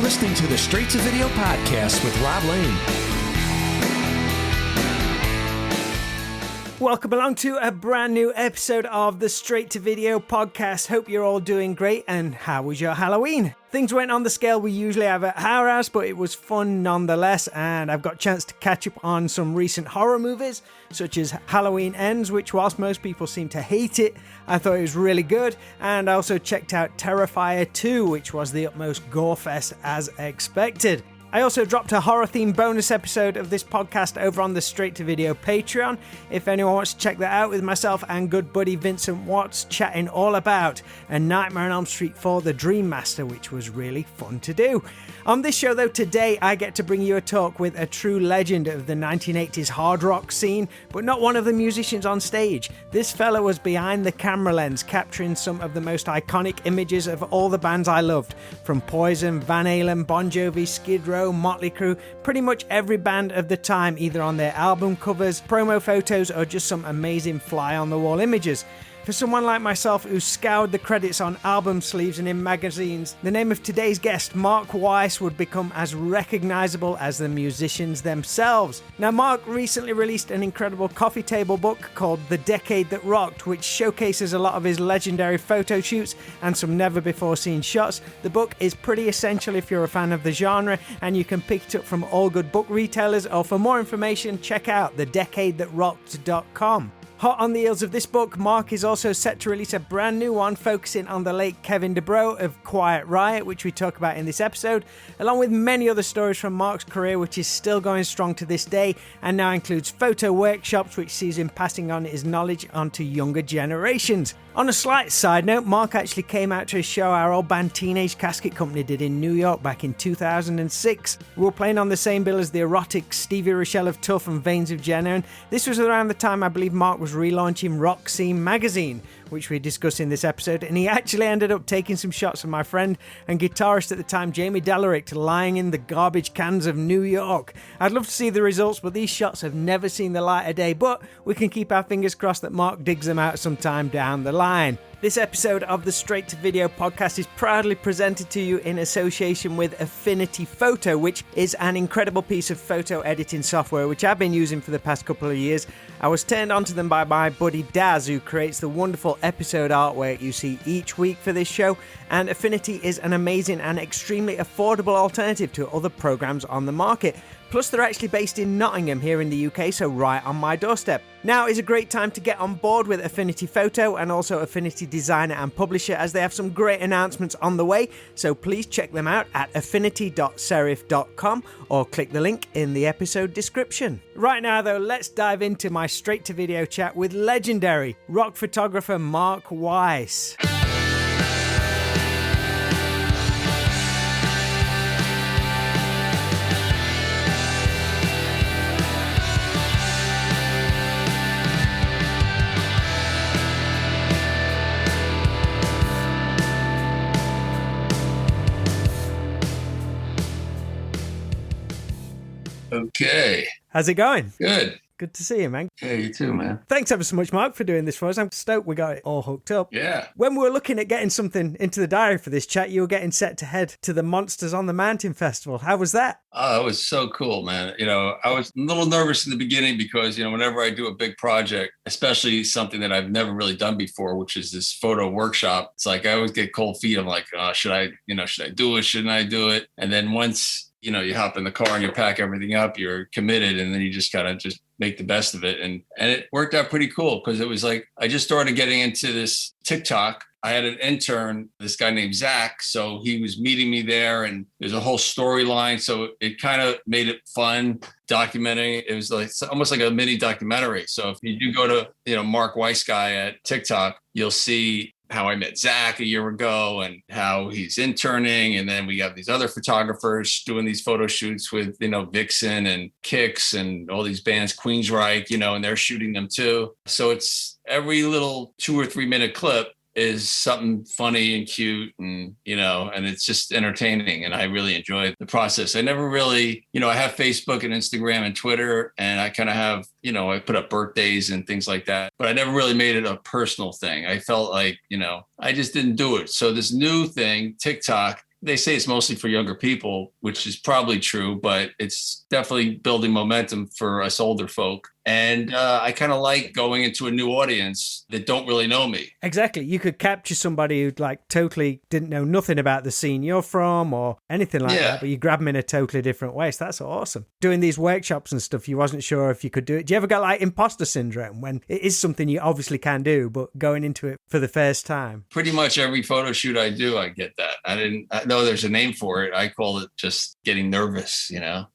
listening to the Straight to Video podcast with Rob Lane. Welcome along to a brand new episode of the Straight to Video podcast. Hope you're all doing great. And how was your Halloween? Things went on the scale we usually have at our house, but it was fun nonetheless. And I've got a chance to catch up on some recent horror movies, such as Halloween Ends, which whilst most people seem to hate it, I thought it was really good. And I also checked out Terrifier 2, which was the utmost gore fest as expected. I also dropped a horror-themed bonus episode of this podcast over on the Straight to Video Patreon. If anyone wants to check that out, with myself and good buddy Vincent Watts chatting all about A Nightmare on Elm Street 4 The Dream Master, which was really fun to do. On this show though, today I get to bring you a talk with a true legend of the 1980s hard rock scene, but not one of the musicians on stage. This fella was behind the camera lens, capturing some of the most iconic images of all the bands I loved, from Poison, Van Halen, Bon Jovi, Skid Row, Motley Crue, pretty much every band of the time, either on their album covers, promo photos, or just some amazing fly-on-the-wall images. For someone like myself who scoured the credits on album sleeves and in magazines, the name of today's guest, Mark Weiss, would become as recognizable as the musicians themselves. Now, Mark recently released an incredible coffee table book called The Decade That Rocked, which showcases a lot of his legendary photo shoots and some never-before-seen shots. The book is pretty essential if you're a fan of the genre, and you can pick it up from all good book retailers, or for more information, check out thedecadethatrocked.com. Hot on the heels of this book, Mark is also set to release a brand new one focusing on the late Kevin DuBrow of Quiet Riot, which we talk about in this episode, along with many other stories from Mark's career, which is still going strong to this day, and now includes photo workshops, which sees him passing on his knowledge onto younger generations. On a slight side note, Mark actually came out to a show our old band Teenage Casket Company did in New York back in 2006. We were playing on the same bill as the erotic Stevie Rochelle of Tough and Veins of Jenna, and this was around the time I believe Mark was relaunching Rock Scene magazine, which we discussed in this episode, and he actually ended up taking some shots of my friend and guitarist at the time, Jamie Dellerick, lying in the garbage cans of New York. I'd love to see the results, but these shots have never seen the light of day, but we can keep our fingers crossed that Mark digs them out sometime down the line. This episode of the Straight to Video podcast is proudly presented to you in association with Affinity Photo, which is an incredible piece of photo editing software which I've been using for the past couple of years. I was turned on to them by my buddy Daz, who creates the wonderful episode artwork you see each week for this show, and Affinity is an amazing and extremely affordable alternative to other programs on the market. Plus, they're actually based in Nottingham here in the UK, so right on my doorstep. Now is a great time to get on board with Affinity Photo and also Affinity Designer and Publisher, as they have some great announcements on the way, so please check them out at affinity.serif.com or click the link in the episode description. Right now though, let's dive into my Straight to Video chat with legendary rock photographer Mark Weiss. Okay. How's it going? Good. Good to see you, man. Yeah, you too, man. Thanks ever so much, Mark, for doing this for us. I'm stoked we got it all hooked up. Yeah. When we were looking at getting something into the diary for this chat, you were getting set to head to the Monsters on the Mountain Festival. How was that? Oh, it was so cool, man. I was a little nervous in the beginning because, whenever I do a big project, especially something that I've never really done before, which is this photo workshop, it's like I always get cold feet. I'm like, oh, should I do it? Shouldn't I do it? And then once you hop in the car and you pack everything up, you're committed, and then you just gotta just make the best of it. And it worked out pretty cool because it was like, I just started getting into this TikTok. I had an intern, this guy named Zach. So he was meeting me there, and there's a whole storyline. So it kind of made it fun documenting. It was like almost like a mini documentary. So if you do go to, Mark Weiss guy at TikTok, you'll see how I met Zach a year ago and how he's interning. And then we have these other photographers doing these photo shoots with, Vixen and Kix and all these bands, Queensryche, and they're shooting them too. So it's every little 2 or 3 minute clip is something funny and cute and, and it's just entertaining. And I really enjoyed the process. I never really, I have Facebook and Instagram and Twitter, and I kind of have, I put up birthdays and things like that, but I never really made it a personal thing. I felt like, I just didn't do it. So this new thing, TikTok, They say it's mostly for younger people, which is probably true, but it's definitely building momentum for us older folk. And I kind of like going into a new audience that don't really know me. Exactly. You could capture somebody who like totally didn't know nothing about the scene you're from or anything like that, but you grab them in a totally different way. So that's awesome. Doing these workshops and stuff, you wasn't sure if you could do it. Do you ever get like imposter syndrome when it is something you obviously can do, but going into it for the first time? Pretty much every photo shoot I do, I get that. I know there's a name for it. I call it just getting nervous,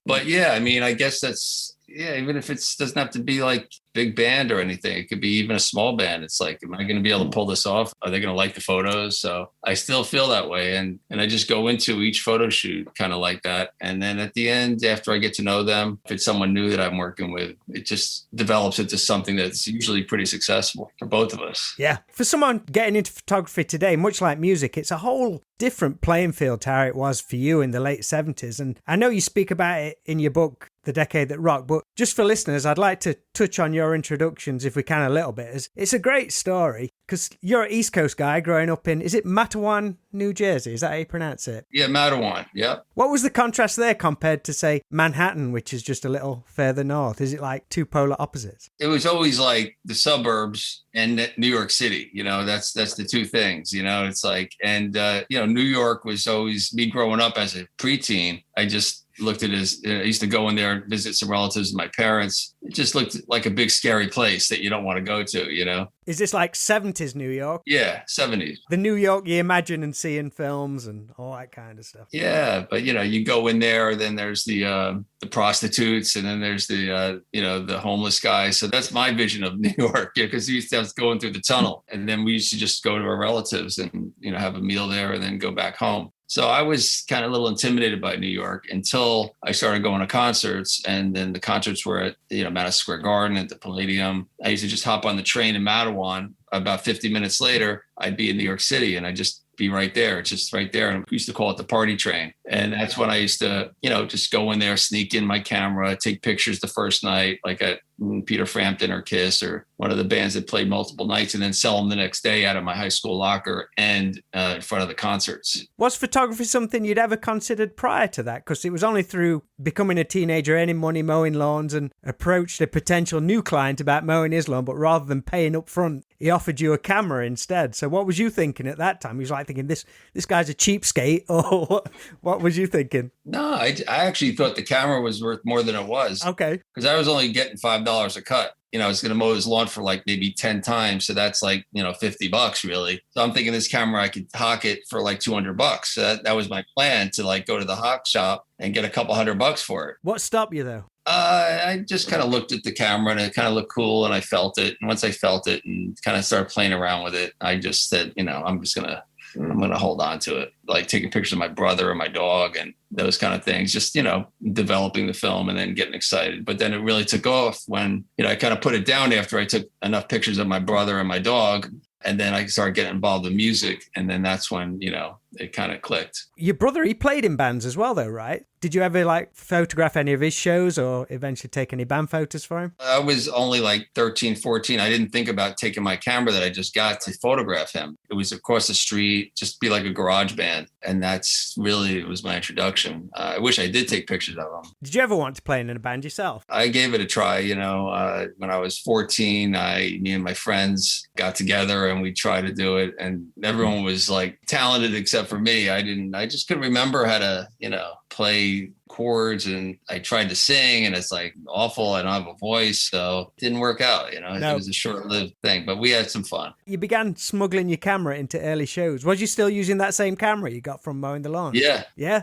But yeah, I mean, I guess even if it doesn't have to be like big band or anything, it could be even a small band. It's like, am I going to be able to pull this off? Are they going to like the photos? So I still feel that way. And I just go into each photo shoot kind of like that. And then at the end, after I get to know them, if it's someone new that I'm working with, it just develops into something that's usually pretty successful for both of us. Yeah. For someone getting into photography today, much like music, it's a whole different playing field to how it was for you in the late 70s. And I know you speak about it in your book, The Decade That Rocked, but just for listeners, I'd like to touch on your introductions, if we can, a little bit. As it's a great story because you're an East Coast guy growing up in, is it Matawan, New Jersey? Is that how you pronounce it? Yeah, Matawan. Yep. What was the contrast there compared to, say, Manhattan, which is just a little further north? Is it like two polar opposites? It was always like the suburbs and New York City, that's the two things, it's like, and, New York was always me growing up as a preteen. I just looked at it as I used to go in there and visit some relatives of my parents. It just looked like a big scary place that you don't want to go to, Is this like 70s New York? Yeah, 70s. The New York you imagine and see in films and all that kind of stuff. Yeah, but you go in there, then there's the prostitutes, and then there's the homeless guys. So that's my vision of New York, because we used to have to go in through the tunnel, and then we used to just go to our relatives and have a meal there and then go back home. So I was kind of a little intimidated by New York until I started going to concerts, and then the concerts were at Madison Square Garden, at the Palladium. I used to just hop on the train in Matawan. About 50 minutes later, I'd be in New York City, and I'd just be right there. It's just right there. And we used to call it the party train. And that's when I used to, just go in there, sneak in my camera, take pictures the first night, like at Peter Frampton or Kiss or one of the bands that played multiple nights, and then sell them the next day out of my high school locker and in front of the concerts. Was photography something you'd ever considered prior to that? Because it was only through becoming a teenager, earning money, mowing lawns, and approached a potential new client about mowing his lawn, but rather than paying up front, he offered you a camera instead. So what was you thinking at that time? He was like thinking, this guy's a cheapskate, or what was you thinking? No, I actually thought the camera was worth more than it was. Okay. Because I was only getting $5 a cut. I was going to mow his lawn for like maybe 10 times. So that's like, $50 really. So I'm thinking this camera, I could hock it for like $200. So that was my plan, to like go to the hock shop and get a couple $100 for it. What stopped you though? I just kind of looked at the camera and it kind of looked cool, and I felt it. And once I felt it and kind of started playing around with it, I just said, I'm going to hold on to it, like taking pictures of my brother and my dog and those kind of things, just, developing the film and then getting excited. But then it really took off when, I kind of put it down after I took enough pictures of my brother and my dog. And then I started getting involved in music. And then that's when, it kind of clicked. Your brother, he played in bands as well though, right? Did you ever like photograph any of his shows or eventually take any band photos for him? I was only like 13, 14. I didn't think about taking my camera that I just got to photograph him. It was across the street, just be like a garage band. And it was my introduction. I wish I did take pictures of him. Did you ever want to play in a band yourself? I gave it a try, when I was 14, me and my friends got together and we tried to do it. And everyone was like talented except for me. I just couldn't remember how to, play chords, and I tried to sing and it's like awful. I don't have a voice, so it didn't work out. It was a short-lived thing, but we had some fun. You began smuggling your camera into early shows. Was you still using that same camera you got from mowing the lawn? Yeah. Yeah.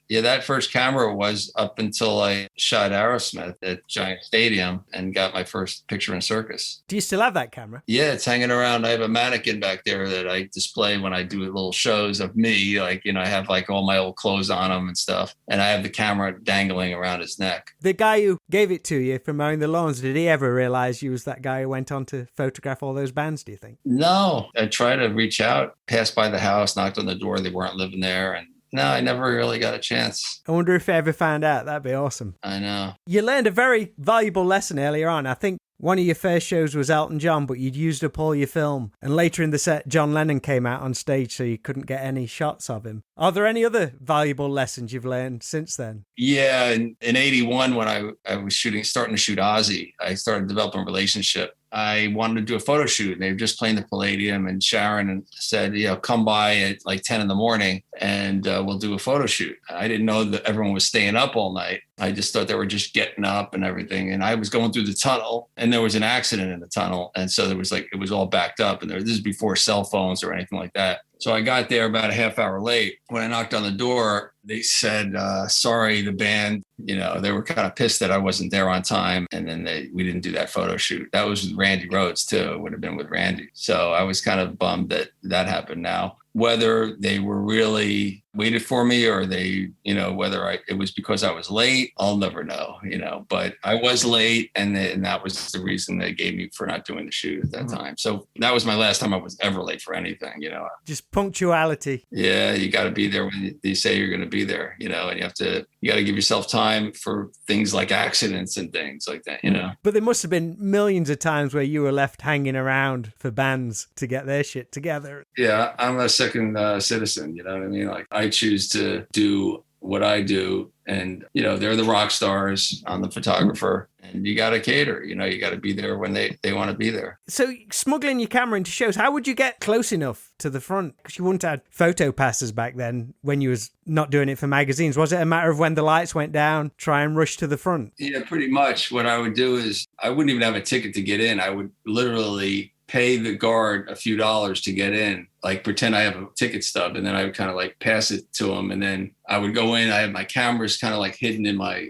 That first camera was up until I shot Aerosmith at Giant Stadium and got my first picture in Circus. Do you still have that camera? Yeah, it's hanging around. I have a mannequin back there that I display when I do little shows of me. Like, I have like all my old clothes on them and stuff. And I have the camera dangling around his neck. The guy who gave it to you for mowing the lawns, did he ever realize you was that guy who went on to photograph all those bands, do you think? No, I tried to reach out, passed by the house, knocked on the door. They weren't living there. And no, I never really got a chance. I wonder if I ever found out. That'd be awesome. I know. You learned a very valuable lesson earlier on. I think One of your first shows was Elton John, but you'd used up all your film. And later in the set, John Lennon came out on stage, so you couldn't get any shots of him. Are there any other valuable lessons you've learned since then? Yeah, in 81, when I was starting to shoot Ozzy, I started developing a relationship. I wanted to do a photo shoot, and they were just playing the Palladium, and Sharon said, come by at like 10 in the morning and we'll do a photo shoot. I didn't know that everyone was staying up all night. I just thought they were just getting up and everything. And I was going through the tunnel, and there was an accident in the tunnel. And so it was all backed up, and this is before cell phones or anything like that. So I got there about a half hour late. When I knocked on the door, they said, sorry, the band, they were kind of pissed that I wasn't there on time. And then we didn't do that photo shoot. That was with Randy Rhoads too. It would have been with Randy. So I was kind of bummed that happened now. Whether they were really waited for me or it was because I was late, I'll never know, but I was late, and that was the reason they gave me for not doing the shoot at that time. So that was my last time I was ever late for anything, Just punctuality. Yeah, you got to be there when you say you're going to be there, and you got to give yourself time for things like accidents and things like that, But there must have been millions of times where you were left hanging around for bands to get their shit together. Yeah, I'm a second citizen, you know what I mean? Like, I choose to do what I do, and they're the rock stars. I'm the photographer, and you got to cater, you got to be there when they want to be there. So smuggling your camera into shows, how would you get close enough to the front? Because you wouldn't have photo passes back then when you was not doing it for magazines. Was it a matter of when the lights went down, try and rush to the front? Yeah, pretty much. What I would do is I wouldn't even have a ticket to get in. I would literally pay the guard a few dollars to get in, like pretend I have a ticket stub, and then I would kind of like pass it to him, and then I would go in. I have my cameras kind of like hidden in my,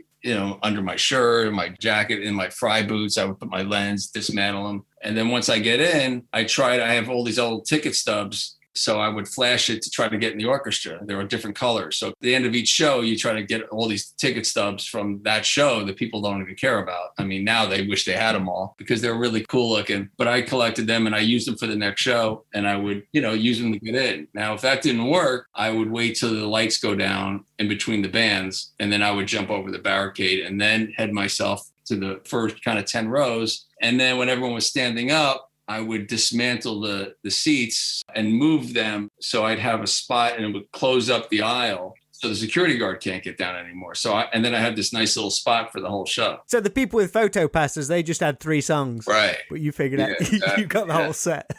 under my shirt, my jacket, in my fry boots. I would put my lens, dismantle them, and then once I get in, I have all these old ticket stubs. So I would flash it to try to get in the orchestra. There were different colors. So at the end of each show, you try to get all these ticket stubs from that show that people don't even care about. I mean, now they wish they had them all because they're really cool looking. But I collected them and I used them for the next show, and I would, use them to get in. Now, if that didn't work, I would wait till the lights go down in between the bands, and then I would jump over the barricade and then head myself to the first kind of 10 rows. And then when everyone was standing up, I would dismantle the seats and move them so I'd have a spot, and it would close up the aisle so the security guard can't get down anymore. And then I had this nice little spot for the whole show. So the people with photo passes, they just had 3 songs. Right. But you figured out, exactly. You got the whole set.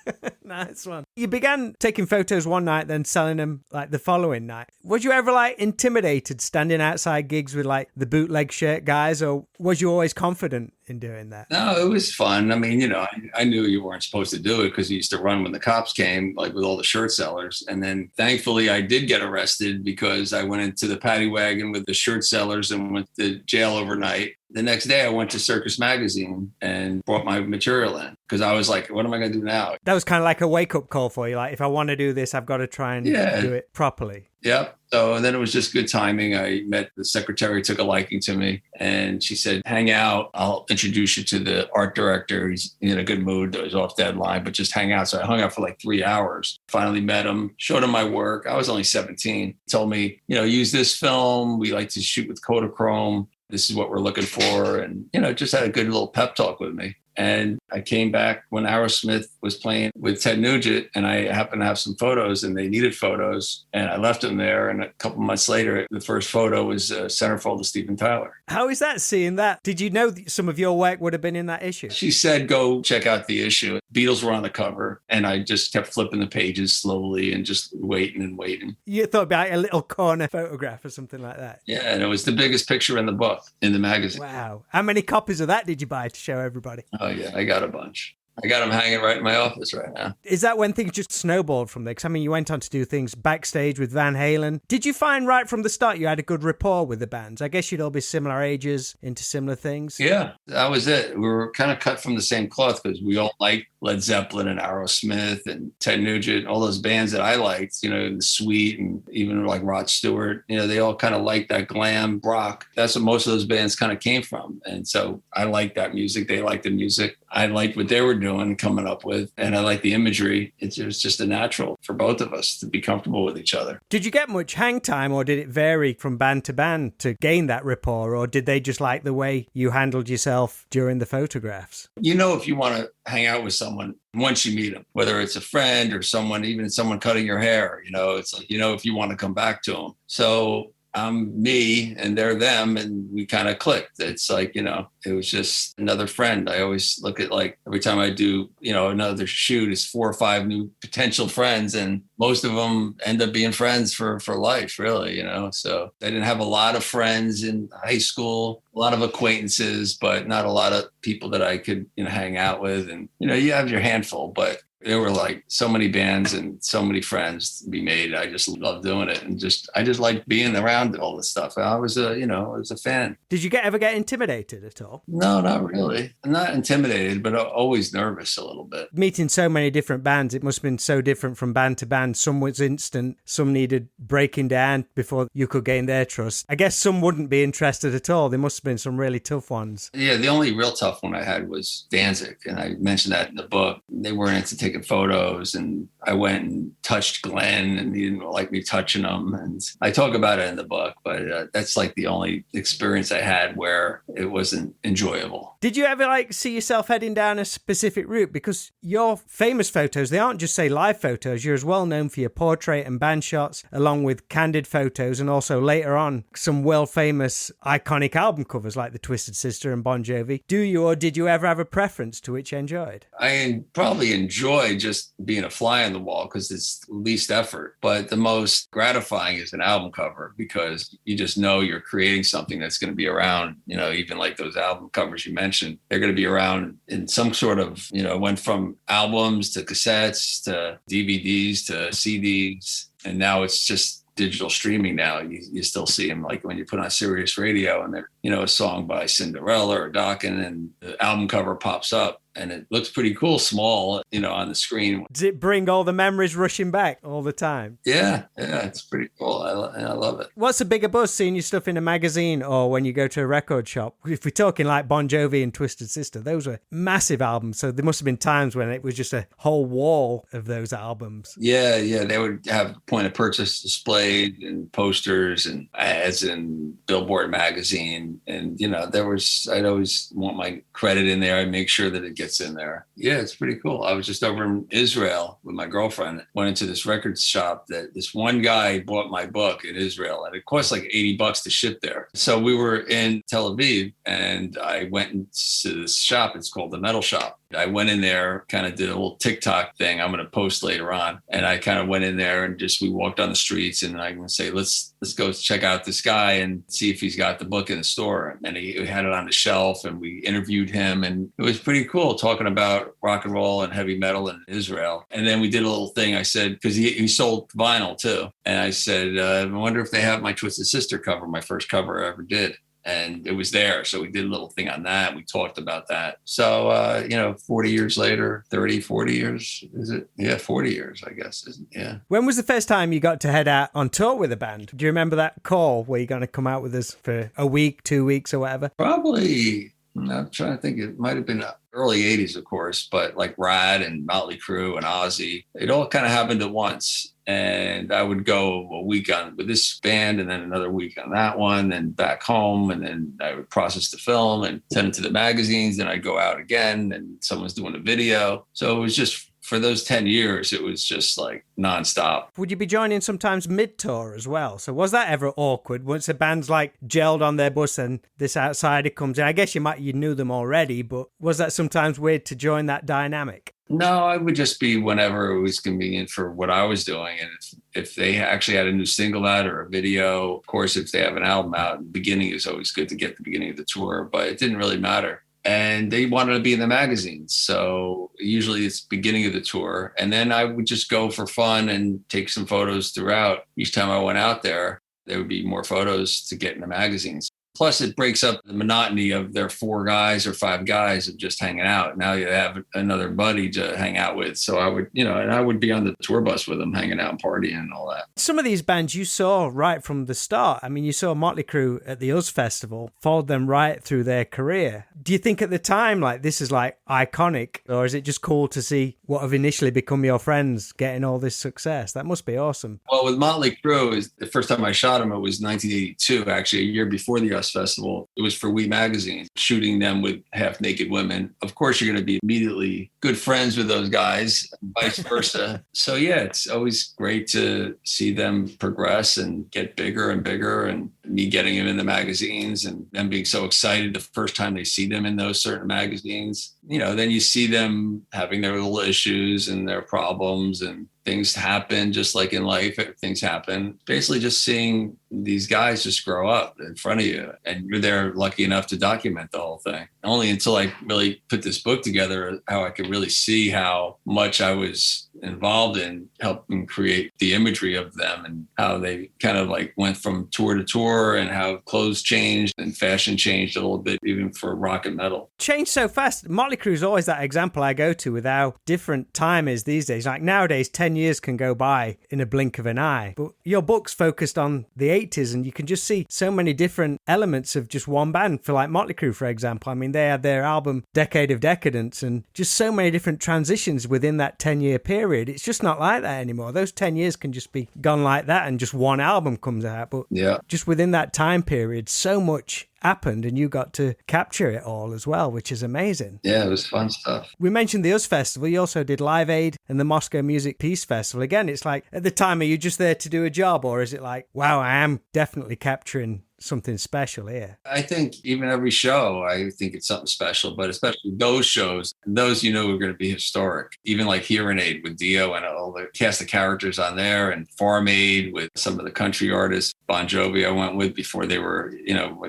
Nice one. You began taking photos one night, then selling them like the following night. Was you ever like intimidated standing outside gigs with like the bootleg shirt guys, or was you always confident in doing that? No, it was fun. I mean, I knew you weren't supposed to do it because you used to run when the cops came, like with all the shirt sellers. And then thankfully I did get arrested because I went into the paddy wagon with the shirt sellers and went to jail overnight. The next day I went to Circus Magazine and brought my material in because I was like, what am I going to do now? That was kind of like a wake-up call for you. Like, if I want to do this, I've got to try and do it properly. Yep. So then it was just good timing. I met the secretary, took a liking to me, and she said, hang out. I'll introduce you to the art director. He's in a good mood. He's off deadline, but just hang out. So I hung out for like 3 hours. Finally met him, showed him my work. I was only 17. He told me, use this film. We like to shoot with Kodachrome. This is what we're looking for. And, just had a good little pep talk with me. And I came back when Aerosmith was playing with Ted Nugent, and I happened to have some photos, and they needed photos, and I left them there. And a couple months later, the first photo was Centerfold to Steven Tyler. How is that, seeing that? Did you know that some of your work would have been in that issue? She said, go check out the issue. Beatles were on the cover, and I just kept flipping the pages slowly and just waiting and waiting. You thought about a little corner photograph or something like that? Yeah, and it was the biggest picture in the book, in the magazine. Wow. How many copies of that did you buy to show everybody? Oh, yeah, I got a bunch. I got them hanging right in my office right now. Is that when things just snowballed from there? Because, you went on to do things backstage with Van Halen. Did you find right from the start you had a good rapport with the bands? I guess you'd all be similar ages, into similar things. Yeah, that was it. We were kind of cut from the same cloth because we all liked Led Zeppelin and Aerosmith and Ted Nugent, all those bands that I liked, The Sweet, and even like Rod Stewart. They all kind of liked that glam rock. That's what most of those bands kind of came from. And so I liked that music. They liked the music. I liked what they were doing, coming up with, and I liked the imagery. It was just a natural for both of us to be comfortable with each other. Did you get much hang time, or did it vary from band to band to gain that rapport, or did they just like the way you handled yourself during the photographs? You know, if you want to hang out with someone, once you meet them, whether it's a friend or someone, even someone cutting your hair, you know, it's like, you know, if you want to come back to them. So I'm me and they're them, and we kind of clicked. It's like, you know, it was just another friend. I always look at, like, every time I do, you know, another shoot is 4 or 5 new potential friends, and most of them end up being friends for life, really, you know. So I didn't have a lot of friends in high school, a lot of acquaintances, but not a lot of people that I could, you know, hang out with. And, you know, you have your handful, but there were like so many bands and so many friends to be made. I just love doing it, and I just like being around all this stuff. I was a fan. Did you ever get intimidated at all? No, not really. I'm not intimidated, but always nervous a little bit. Meeting so many different bands, it must have been so different from band to band. Some was instant, some needed breaking down before you could gain their trust. I guess some wouldn't be interested at all. There must have been some really tough ones. Yeah, the only real tough one I had was Danzig, and I mentioned that in the book. They weren't into taking photos, and I went and touched Glenn, and he didn't like me touching him. And I talk about it in the book, but that's like the only experience I had where it wasn't enjoyable. Did you ever see yourself heading down a specific route? Because your famous photos, they aren't just, say, live photos. You're as well known for your portrait and band shots, along with candid photos, and also later on some world famous iconic album covers like the Twisted Sister and Bon Jovi. Do you, or did you ever have a preference to which you enjoyed? I probably enjoy just being a fly on the wall because it's least effort, but the most gratifying is an album cover, because you just know you're creating something that's going to be around, you know. Even like those album covers you mentioned, they're going to be around in some sort of, you know, went from albums to cassettes to DVDs to CDs, and now it's just digital streaming. Now you still see them, like when you put on Sirius Radio and they're, you know, a song by Cinderella or Dokken, and the album cover pops up and it looks pretty cool, small, you know, on the screen. Does it bring all the memories rushing back all the time? Yeah, it's pretty cool. I love it. What's a bigger buzz, seeing your stuff in a magazine or when you go to a record shop? If we're talking like Bon Jovi and Twisted Sister, those were massive albums. So there must have been times when it was just a whole wall of those albums. Yeah. They would have point of purchase displayed and posters and ads in Billboard magazine. And, you know, I'd always want my credit in there. I'd make sure that it gets in there. Yeah, it's pretty cool. I was just over in Israel with my girlfriend, went into this record shop that this one guy bought my book in Israel, and it cost like $80 to ship there. So we were in Tel Aviv, and I went into this shop. It's called the Metal Shop. I went in there, kind of did a little TikTok thing I'm going to post later on. And I kind of went in there and we walked on the streets, and I'm going to say, let's go check out this guy and see if he's got the book in the store. And he had it on the shelf, and we interviewed him, and it was pretty cool talking about rock and roll and heavy metal in Israel. And then we did a little thing. I said, because he sold vinyl too. And I said, I wonder if they have my Twisted Sister cover, my first cover I ever did. And it was there. So we did a little thing on that. We talked about that. So, 40 years later, 30, 40 years, is it? Yeah, 40 years, I guess. Yeah. When was the first time you got to head out on tour with a band? Do you remember that call where you're going to come out with us for a week, 2 weeks or whatever? Probably, I'm trying to think. It might have been early 80s, of course, but like Riot and Motley Crue and Ozzy, it all kind of happened at once. And I would go a week on with this band, and then another week on that one, and back home. And then I would process the film and send it to the magazines. Then I'd go out again, and someone's doing a video. So it was just, for those 10 years, it was just like nonstop. Would you be joining sometimes mid-tour as well? So was that ever awkward once a band's like gelled on their bus and this outsider comes in? I guess you knew them already, but was that sometimes weird to join that dynamic? No, I would just be whenever it was convenient for what I was doing. And if they actually had a new single out or a video, of course, if they have an album out, the beginning is always good to get the beginning of the tour, but it didn't really matter. And they wanted to be in the magazines. So usually it's beginning of the tour. And then I would just go for fun and take some photos throughout. Each time I went out there would be more photos to get in the magazines. Plus, it breaks up the monotony of their 4 guys or 5 guys of just hanging out. Now you have another buddy to hang out with. So I would, and I would be on the tour bus with them, hanging out and partying and all that. Some of these bands you saw right from the start. I mean, you saw Motley Crue at the Us Festival, followed them right through their career. Do you think at the time, like, this is like iconic, or is it just cool to see what have initially become your friends getting all this success? That must be awesome. Well, with Motley Crue, the first time I shot them, it was 1982, actually, a year before the US Festival. It was for We Magazine, shooting them with half-naked women. Of course, you're going to be immediately good friends with those guys, vice versa. So yeah, it's always great to see them progress and get bigger and bigger, and me getting them in the magazines and them being so excited the first time they see them in those certain magazines. Then you see them having their little issues and their problems, and things happen just like in life. Things happen. Basically just seeing these guys just grow up in front of you, and you're there lucky enough to document the whole thing. Only until I really put this book together, how I could really see how much I was involved in helping create the imagery of them, and how they kind of like went from tour to tour, and how clothes changed and fashion changed a little bit, even for rock and metal. Changed so fast. Motley Crue is always that example I go to with how different time is these days. Like nowadays, 10 years can go by in a blink of an eye. But your book's focused on the 80s, and you can just see so many different elements of just one band. For like Motley Crue, for example, I mean, they had their album Decade of Decadence, and just so many different transitions within that 10-year period. It's just not like that anymore. Those 10 years can just be gone like that, and just one album comes out. But yeah, just within that time period, so much happened, and you got to capture it all as well, which is amazing. Yeah, it was fun stuff. We mentioned the Us Festival. You also did Live Aid and the Moscow Music Peace Festival. Again, it's like, at the time, are you just there to do a job, or is it like, wow, I am definitely capturing something special here? I think even every show, I think it's something special, but especially those shows, those are going to be historic. Even like Hearing Aid with Dio and all the cast of characters on there, and Farm Aid with some of the country artists. Bon Jovi I went with before they were,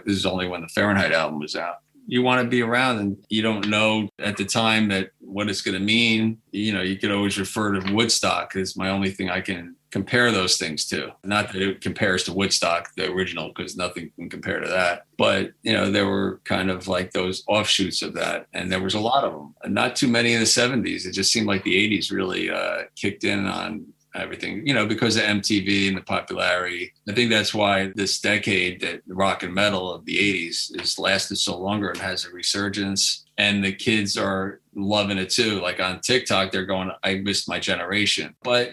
this is only when the Fahrenheit album was out. You want to be around, and you don't know at the time that what it's going to mean. You could always refer to Woodstock as my only thing I can compare those things to. Not that it compares to Woodstock, the original, because nothing can compare to that. But, there were kind of like those offshoots of that. And there was a lot of them. Not too many in the 70s. It just seemed like the 80s really kicked in on everything, because of MTV and the popularity. I think that's why this decade, that rock and metal of the 80s has lasted so longer and has a resurgence. And the kids are loving it too. Like on TikTok, they're going, I missed my generation. But,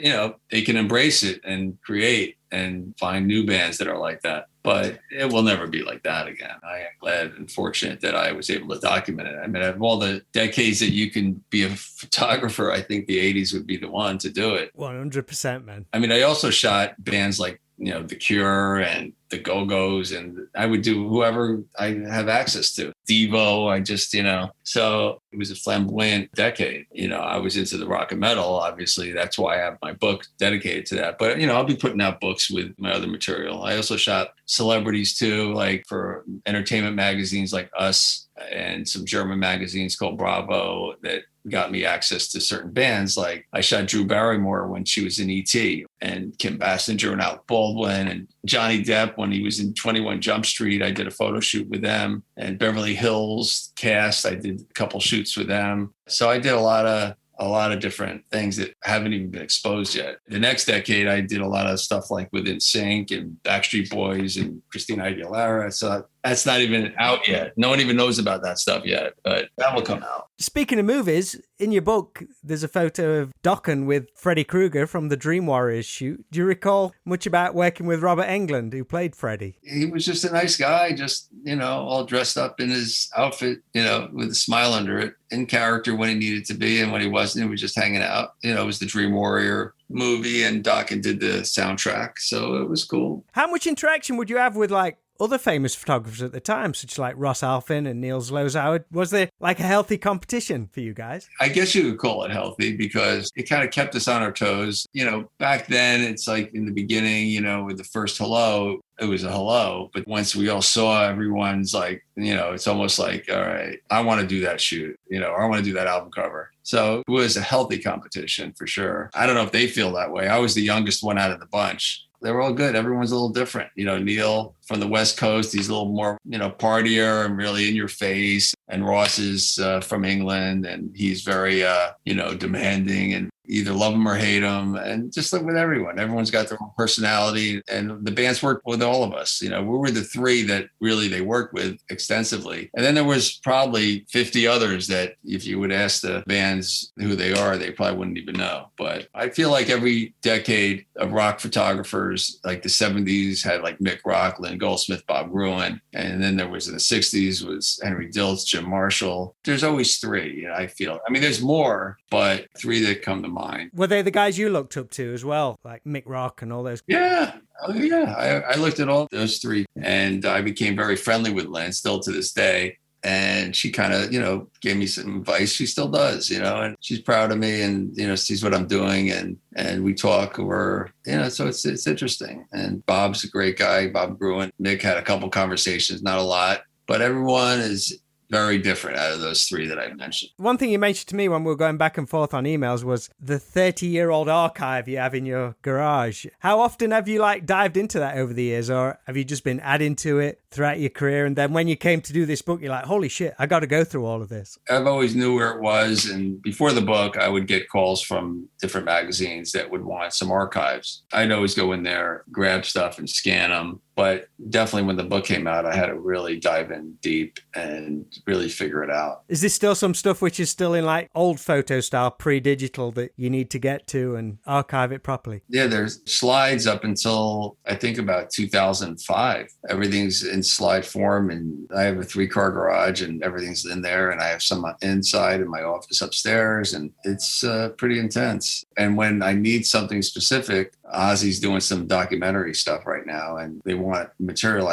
they can embrace it and create and find new bands that are like that. But it will never be like that again. I am glad and fortunate that I was able to document it. I mean, of all the decades that you can be a photographer, I think the 80s would be the one to do it. 100%, man. I mean, I also shot bands like, The Cure and the Go-Go's, and I would do whoever I have access to. Devo, so it was a flamboyant decade. I was into the rock and metal. Obviously, that's why I have my book dedicated to that. But, I'll be putting out books with my other material. I also shot celebrities too, like for entertainment magazines like Us and some German magazines called Bravo that got me access to certain bands. Like I shot Drew Barrymore when she was in E.T., and Kim Basinger and Alec Baldwin, and Johnny Depp when he was in 21 Jump Street. I did a photo shoot with them, and Beverly Hills cast. I did a couple shoots with them. So I did a lot of different things that haven't even been exposed yet. The next decade, I did a lot of stuff like with NSYNC and Backstreet Boys and Christina Aguilera. So that's not even out yet. No one even knows about that stuff yet, but that will come out. Speaking of movies, in your book, there's a photo of Dokken with Freddy Krueger from the Dream Warriors shoot. Do you recall much about working with Robert Englund, who played Freddy? He was just a nice guy, just, all dressed up in his outfit, with a smile under it, in character when he needed to be. And when he wasn't, he was just hanging out. It was the Dream Warrior movie, and Dokken did the soundtrack. So it was cool. How much interaction would you have with other famous photographers at the time, such as like Ross Alphin and Niels Lozau? Was there like a healthy competition for you guys? I guess you could call it healthy, because it kind of kept us on our toes. Back then, it's like in the beginning, with the first hello, it was a hello. But once we all saw everyone's like, it's almost like, all right, I want to do that shoot, or I want to do that album cover. So it was a healthy competition for sure. I don't know if they feel that way. I was the youngest one out of the bunch. They were all good. Everyone's a little different. Neil from the West Coast, he's a little more, partier and really in your face. And Ross is from England, and he's very, demanding, and either love him or hate him. And just like with everyone, everyone's got their own personality, and the bands worked with all of us. We were the three that really they worked with extensively. And then there was probably 50 others that if you would ask the bands who they are, they probably wouldn't even know. But I feel like every decade of rock photographers, like the 70s had like Mick Rock, Lynn Goldsmith, Bob Gruen. And then there was in the 60s was Henry Diltz, Jim Marshall. There's always three, I feel. I mean, there's more, but three that come to mind. Were they the guys you looked up to as well, like Mick Rock and all those? Yeah. Oh, yeah. I looked at all those three, and I became very friendly with Lynn still to this day. And she kind of, gave me some advice. She still does, and she's proud of me, and, sees what I'm doing, and we talk, or, so it's interesting. And Bob's a great guy, Bob Gruen. Mick had a couple conversations, not a lot, but everyone is very different out of those three that I mentioned. One thing you mentioned to me when we were going back and forth on emails was the 30-year-old archive you have in your garage. How often have you dived into that over the years, or have you just been adding to it throughout your career? And then when you came to do this book, you're like, holy shit, I got to go through all of this. I've always knew where it was. And before the book, I would get calls from different magazines that would want some archives. I'd always go in there, grab stuff and scan them. But definitely when the book came out, I had to really dive in deep and really figure it out. Is this still some stuff which is still in old photo style, pre-digital, that you need to get to and archive it properly? Yeah, there's slides up until I think about 2005. Everything's in slide form, and I have a 3-car garage and everything's in there. And I have some inside in my office upstairs, and it's pretty intense. And when I need something specific, Ozzy's doing some documentary stuff right now, and they want material.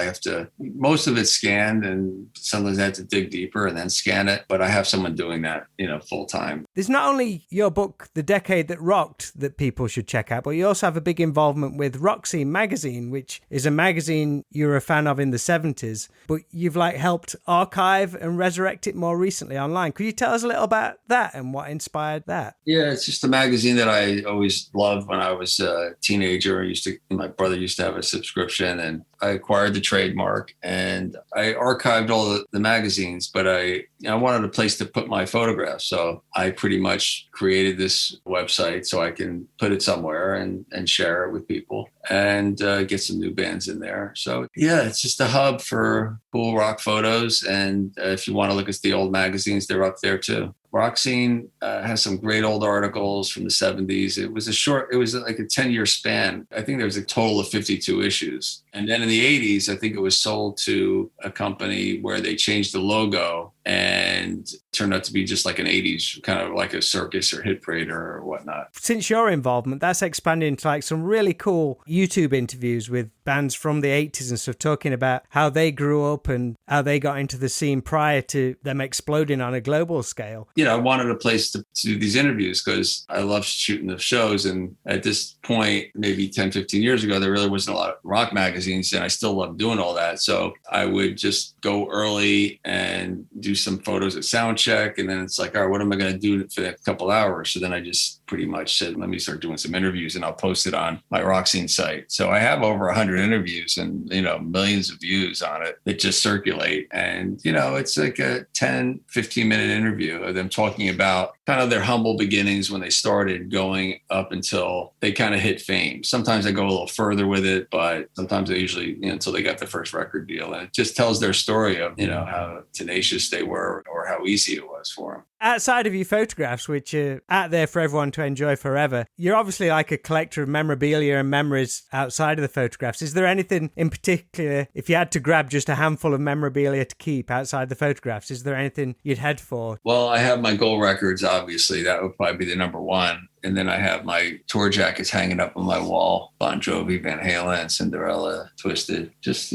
Most of it's scanned, and sometimes I have to dig deeper and then scan it. But I have someone doing that, full time. There's not only your book, The Decade That Rocked, that people should check out, but you also have a big involvement with Rock Scene magazine, which is a magazine you're a fan of in the 70s, but you've helped archive and resurrect it more recently online. Could you tell us a little about that and what inspired that? Yeah, it's just a magazine that I always loved when I was a teenager. My brother used to have a subscription, and I acquired the trademark, and I archived all the magazines, but I wanted a place to put my photographs. So I pretty much created this website so I can put it somewhere and share it with people and get some new bands in there. So yeah, it's just a hub for cool rock photos. And if you want to look at the old magazines, they're up there too. Rock Scene has some great old articles from the 70s. It was like a 10-year span. I think there was a total of 52 issues. And then in the 80s, I think it was sold to a company where they changed the logo and turned out to be just like an 80s, kind of like a circus or hit parade or whatnot. Since your involvement, that's expanded into some really cool YouTube interviews with bands from the 80s and stuff, talking about how they grew up and how they got into the scene prior to them exploding on a global scale. I wanted a place to do these interviews because I love shooting the shows. And at this point, maybe 10, 15 years ago, there really wasn't a lot of rock magazines, and I still love doing all that. So I would just go early and do some photos at sound check. And then it's like, all right, what am I going to do for that couple hours? So then I just pretty much said, let me start doing some interviews, and I'll post it on my Rock Scene site. So I have over 100 interviews and, millions of views on it that just circulate. And, it's like a 10, 15-minute interview of them talking about kind of their humble beginnings when they started, going up until they kind of hit fame. Sometimes I go a little further with it, but sometimes I usually, until they got the first record deal. And it just tells their story of, how tenacious they were or how easy it was for them. Outside of your photographs, which are out there for everyone to enjoy forever, you're obviously like a collector of memorabilia and memories outside of the photographs. Is there anything in particular, if you had to grab just a handful of memorabilia to keep outside the photographs, is there anything you'd head for? Well, I have my gold records, obviously. That would probably be the number one. And then I have my tour jackets hanging up on my wall. Bon Jovi, Van Halen, Cinderella, Twisted. Just,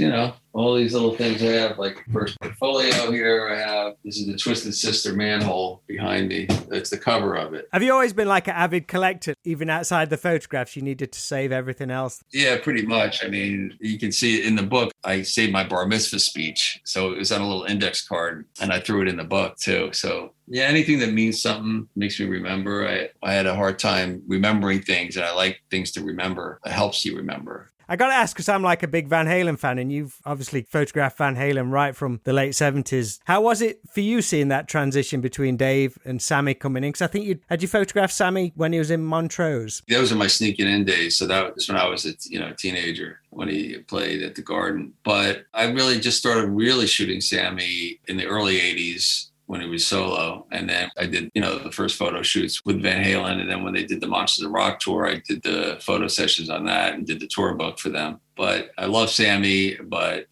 all these little things I have, like first portfolio here. This is the Twisted Sister manhole behind me. That's the cover of it. Have you always been like an avid collector? Even outside the photographs, you needed to save everything else? Yeah, pretty much. I mean, you can see it in the book. I saved my bar mitzvah speech. So it was on a little index card, and I threw it in the book too. So yeah, anything that means something makes me remember. I had a hard time remembering things, and I like things to remember. It helps you remember. I got to ask, because I'm like a big Van Halen fan, and you've obviously photographed Van Halen right from the late 70s. How was it for you seeing that transition between Dave and Sammy coming in? Because I think had you photographed Sammy when he was in Montrose? Those are my sneaking in days. So that was when I was a teenager, when he played at the Garden. But I really just started really shooting Sammy in the early 80s when he was solo. And then I did, the first photo shoots with Van Halen. And then when they did the Monsters of Rock tour, I did the photo sessions on that and did the tour book for them. But I love Sammy, but,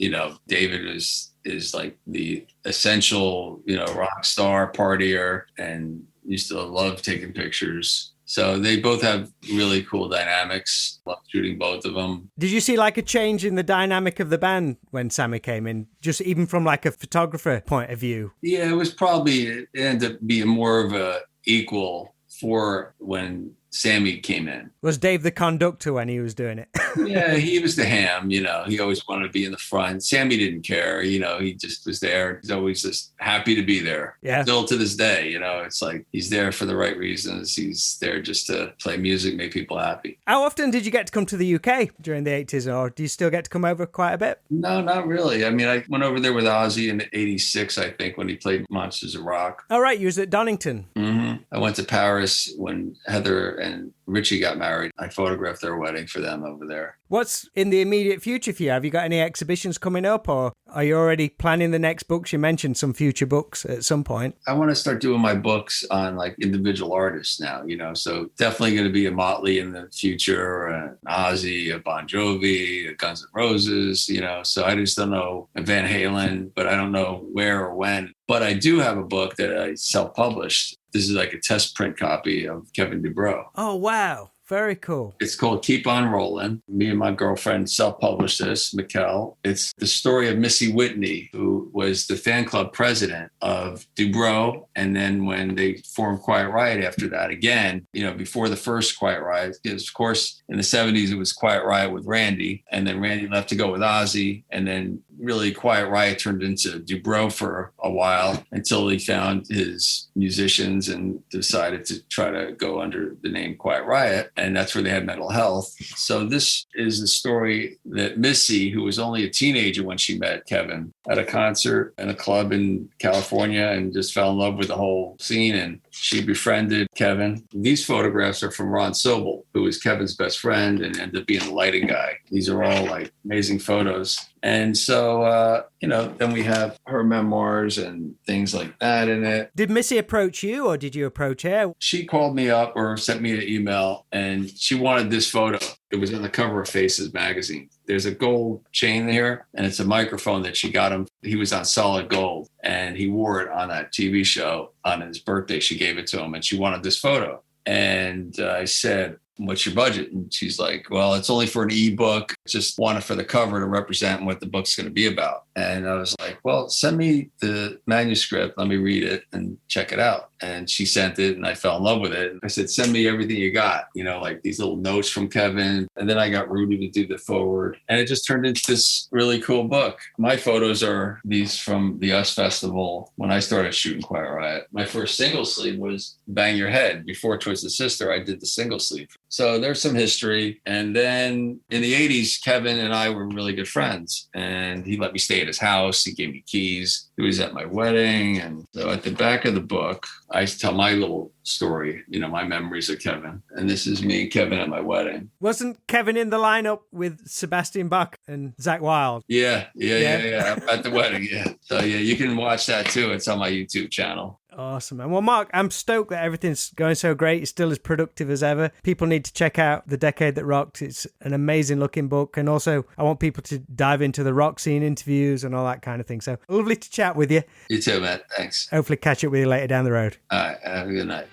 David is like the essential, rock star partier, and used to love taking pictures. So they both have really cool dynamics. Love shooting both of them. Did you see like a change in the dynamic of the band when Sammy came in, just even from like a photographer point of view? Yeah, it ended up being more of a equal for when Sammy came in. Was Dave the conductor when he was doing it? Yeah, he was the ham, he always wanted to be in the front. Sammy didn't care, he just was there. He's always just happy to be there. Yeah. Still to this day, it's like he's there for the right reasons. He's there just to play music, make people happy. How often did you get to come to the UK during the 80s, or do you still get to come over quite a bit? No, not really. I mean, I went over there with Ozzy in 86, I think, when he played Monsters of Rock. Oh, right. You was at Donington. Mm-hmm. I went to Paris when Heather and Richie got married. I photographed their wedding for them over there. What's in the immediate future for you? Have you got any exhibitions coming up, or are you already planning the next books? You mentioned some future books at some point. I want to start doing my books on like individual artists now, so definitely going to be a Motley in the future, an Ozzy, a Bon Jovi, a Guns N' Roses, so I just don't know, a Van Halen, but I don't know where or when. But I do have a book that I self-published. This is like a test print copy of Kevin DuBrow. Oh, wow. Very cool. It's called Keep On Rolling. Me and my girlfriend self-published this, Mikkel. It's the story of Missy Whitney, who was the fan club president of DuBrow. And then when they formed Quiet Riot after that, again, before the first Quiet Riot, because of course in the 70s it was Quiet Riot with Randy. And then Randy left to go with Ozzy. And then really Quiet Riot turned into DuBrow for a while until he found his musicians and decided to try to go under the name Quiet Riot. And that's where they had Mental Health. So this is the story that Missy, who was only a teenager when she met Kevin at a concert in a club in California, and just fell in love with the whole scene. And she befriended Kevin. These photographs are from Ron Sobel, who was Kevin's best friend and ended up being the lighting guy. These are all like amazing photos. And so, then we have her memoirs and things like that in it. Did Missy approach you, or did you approach her? She called me up or sent me an email, and she wanted this photo. It was on the cover of Faces magazine. There's a gold chain there, and it's a microphone that she got him. He was on solid gold, and he wore it on that TV show on his birthday. She gave it to him, and she wanted this photo. And I said, "What's your budget?" And she's like, "Well, it's only for an ebook. Just want it for the cover to represent what the book's going to be about." And I was like, "Well, send me the manuscript. Let me read it and check it out." And she sent it, and I fell in love with it. I said, "Send me everything you got," like these little notes from Kevin. And then I got Rudy to do the forward. And it just turned into this really cool book. My photos are these from the US Festival when I started shooting Quiet Riot. My first single sleeve was Bang Your Head. Before Twisted Sister, I did the single sleeve. So there's some history. And then in the 80s, Kevin and I were really good friends. And he let me stay at his house. He gave me keys. He was at my wedding. And so at the back of the book, I tell my little story, my memories of Kevin. And this is me and Kevin at my wedding. Wasn't Kevin in the lineup with Sebastian Bach and Zach Wilde? Yeah. At the wedding, yeah. So yeah, you can watch that too. It's on my YouTube channel. Awesome. And well, Mark, I'm stoked that everything's going so great. It's still as productive as ever. People need to check out The Decade That Rocked. It's an amazing looking book. And also, I want people to dive into the rock scene interviews and all that kind of thing. So lovely to chat with you. You too, man. Thanks. Hopefully catch up with you later down the road. All right. Have a good night.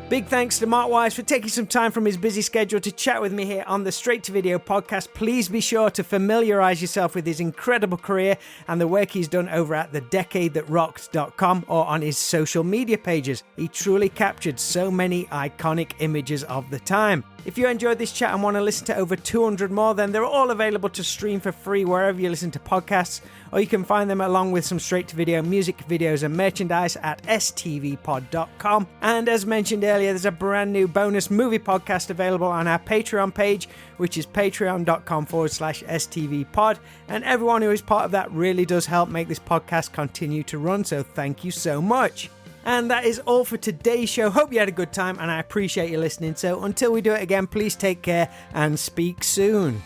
Big thanks to Mark Weiss for taking some time from his busy schedule to chat with me here on the Straight to Video podcast. Please be sure to familiarize yourself with his incredible career and the work he's done over at thedecadethatrocked.com or on his social media pages. He truly captured so many iconic images of the time. If you enjoyed this chat and want to listen to over 200 more, then they're all available to stream for free wherever you listen to podcasts, or you can find them along with some straight-to-video music videos and merchandise at stvpod.com. And as mentioned earlier, there's a brand new bonus movie podcast available on our Patreon page, which is patreon.com/stvpod. And everyone who is part of that really does help make this podcast continue to run, so thank you so much. And that is all for today's show. Hope you had a good time and I appreciate you listening. So until we do it again, please take care and speak soon.